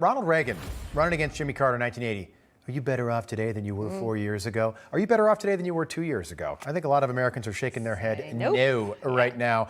Ronald Reagan running against Jimmy Carter in 1980. Are you better off today than you were 4 years ago? Are you better off today than you were 2 years ago? I think a lot of Americans are shaking their head no right now.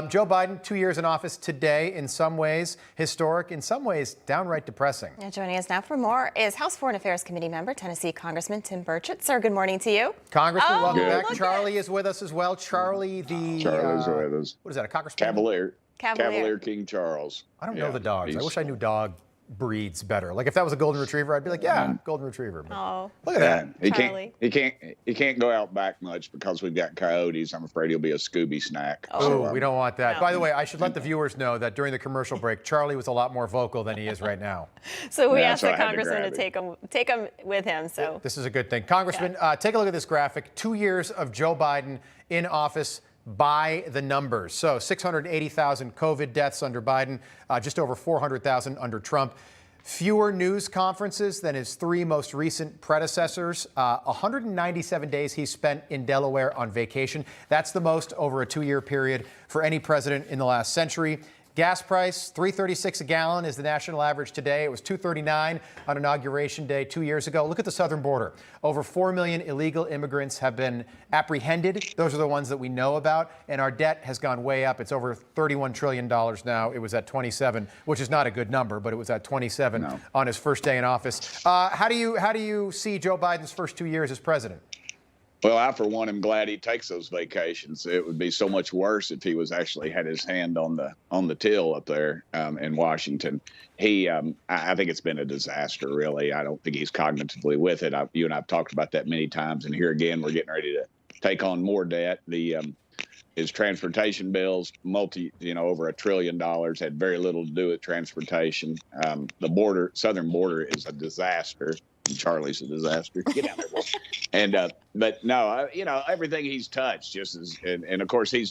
Joe Biden, 2 years in office today, in some ways historic, in some ways downright depressing. Now joining us now for more is House Foreign Affairs Committee member, Tennessee Congressman Tim Burchett. Sir, good morning to you. Congressman, welcome back. Charlie is with us as well. Charlie's with us. What is that, a Cocker Spaniel? Cavalier King Charles. I don't know the dogs. I wish I knew dog breeds better. Like if that was a golden retriever, I'd be like, yeah, golden retriever. Oh, look at that. He can't go out back much because we've got coyotes. I'm afraid he'll be a Scooby snack. Oh, so, we don't want that. No. By the way, I should let the viewers know that during the commercial break, Charlie was a lot more vocal than he is right now. So we asked the congressman to take him with him. So this is a good thing. Congressman, take a look at this graphic. 2 years of Joe Biden in office by the numbers. So 680,000 COVID deaths under Biden, just over 400,000 under Trump. Fewer news conferences than his three most recent predecessors. 197 days he spent in Delaware on vacation. That's the most over a 2-year period for any president in the last century. Gas price, $3.36 a gallon is the national average today. It was $2.39 on Inauguration Day 2 years ago. Look at the southern border. Over 4 million illegal immigrants have been apprehended. Those are the ones that we know about. And our debt has gone way up. It's over $31 trillion now. It was at 27, which is not a good number, but it was at 27 on his first day in office. How do you see Joe Biden's first 2 years as president? Well, I, for one, am glad he takes those vacations. It would be so much worse if he was actually had his hand on the till up there in Washington. I think it's been a disaster, really. I don't think he's cognitively with it. You and I have talked about that many times, and here again, we're getting ready to take on more debt. His transportation bills, over $1 trillion, had very little to do with transportation. The southern border is a disaster. Charlie's a disaster. Get out there, boy. And but no, everything he's touched and of course he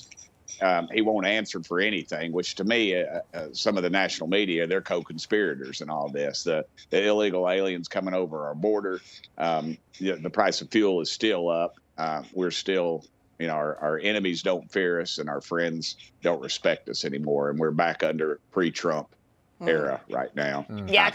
won't answer for anything. Which to me, some of the national media, they're co-conspirators in all this. The illegal aliens coming over our border. The price of fuel is still up. We're still. Our enemies don't fear us, and our friends don't respect us anymore. And we're back under pre-Trump era right now. Yeah,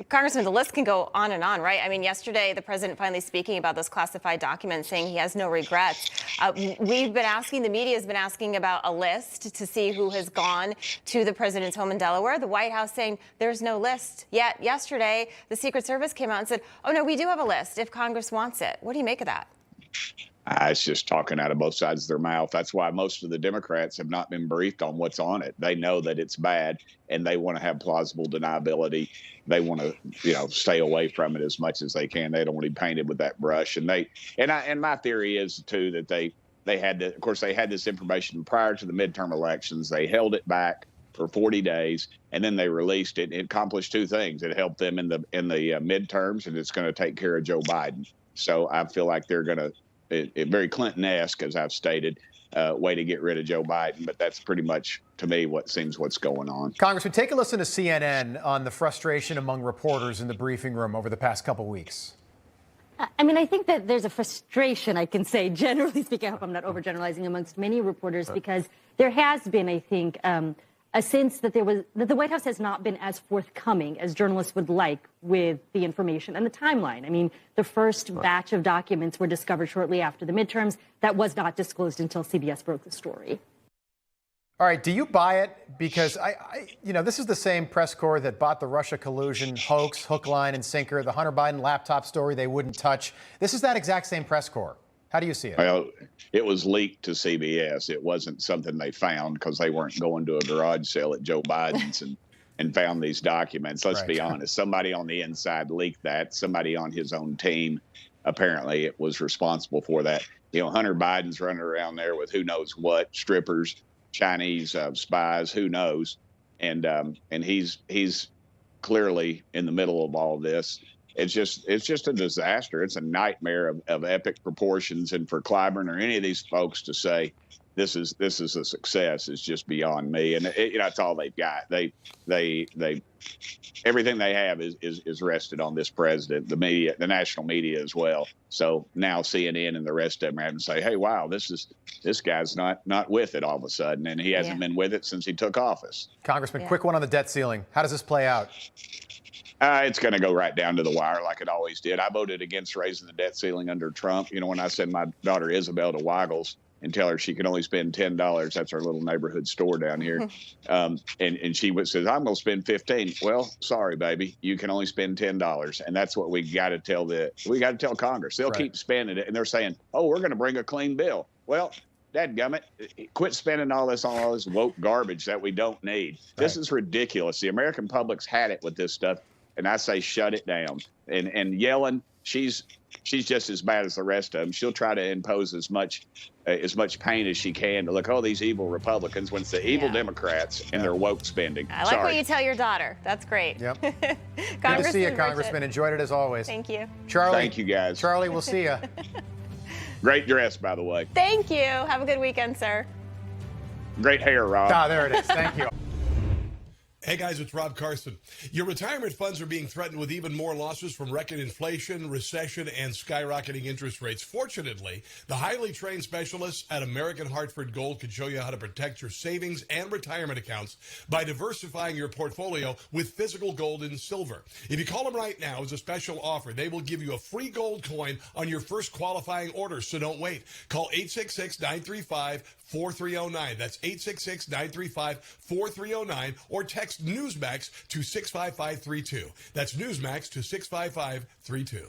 Congressman, the list can go on and on, right? I mean, yesterday, the president finally speaking about those classified documents, saying he has no regrets. We've been asking, the media has been asking about a list to see who has gone to the president's home in Delaware. The White House saying there's no list. Yet yesterday, the Secret Service came out and said, oh, no, we do have a list if Congress wants it. What do you make of that? It's just talking out of both sides of their mouth. That's why most of the Democrats have not been briefed on what's on it. They know that it's bad, and they want to have plausible deniability. They want to, stay away from it as much as they can. They don't want to be painted with that brush. And my theory is too that they had to, of course, they had this information prior to the midterm elections. They held it back for 40 days, and then they released it. It accomplished two things. It helped them in the midterms, and it's going to take care of Joe Biden. So I feel like they're going to. Very Clinton-esque, as I've stated, way to get rid of Joe Biden. But that's pretty much, to me, what's going on. Congressman, take a listen to CNN on the frustration among reporters in the briefing room over the past couple weeks. I mean, I think that there's a frustration, I can say, generally speaking. I hope I'm not overgeneralizing amongst many reporters, because there has been, I think, a sense that the White House has not been as forthcoming as journalists would like with the information and the timeline. I mean, the first batch of documents were discovered shortly after the midterms. That was not disclosed until CBS broke the story. All right, do you buy it? Because this is the same press corps that bought the Russia collusion hoax, hook, line, and sinker, the Hunter Biden laptop story they wouldn't touch. This is that exact same press corps. How do you see it? Well, it was leaked to CBS. It wasn't something they found because they weren't going to a garage sale at Joe Biden's and found these documents. Let's be honest. Somebody on the inside leaked that. Somebody on his own team, apparently, it was responsible for that. Hunter Biden's running around there with who knows what, strippers, Chinese spies, who knows. And he's clearly in the middle of all this. It's just a disaster. It's a nightmare of epic proportions. And for Clyburn or any of these folks to say this is a success is just beyond me. And it's all they've got. They everything they have is rested on this president, the media, the national media as well. So now CNN and the rest of them are having to say, hey, wow, this guy's not with it all of a sudden, and he hasn't been with it since he took office. Congressman, quick one on the debt ceiling. How does this play out? It's going to go right down to the wire like it always did. I voted against raising the debt ceiling under Trump. When I send my daughter Isabel to Weigel's and tell her she can only spend $10, that's our little neighborhood store down here, and she says, I'm going to spend $15. Well, sorry, baby, you can only spend $10, and that's what we got to tell Congress. They'll keep spending it, and they're saying, oh, we're going to bring a clean bill. Well, dadgummit, quit spending all this woke garbage that we don't need. This is ridiculous. The American public's had it with this stuff. And I say, shut it down. And Yellen, she's just as bad as the rest of them. She'll try to impose as much pain as she can to look, oh, these evil Republicans, when it's the evil Democrats and their woke spending. I like what you tell your daughter. That's great. Yep. Good to see you, Congressman. Enjoyed it as always. Thank you. Charlie. Thank you, guys. Charlie, we'll see you. Great dress, by the way. Thank you. Have a good weekend, sir. Great hair, Rob. Ah, there it is. Thank you. Hey guys, it's Rob Carson. Your retirement funds are being threatened with even more losses from record inflation, recession, and skyrocketing interest rates. Fortunately, the highly trained specialists at American Hartford Gold can show you how to protect your savings and retirement accounts by diversifying your portfolio with physical gold and silver. If you call them right now as a special offer, they will give you a free gold coin on your first qualifying order, so don't wait. Call 866-935-4309. That's 866-935-4309, or text Newsmax to 65532. That's Newsmax to 65532.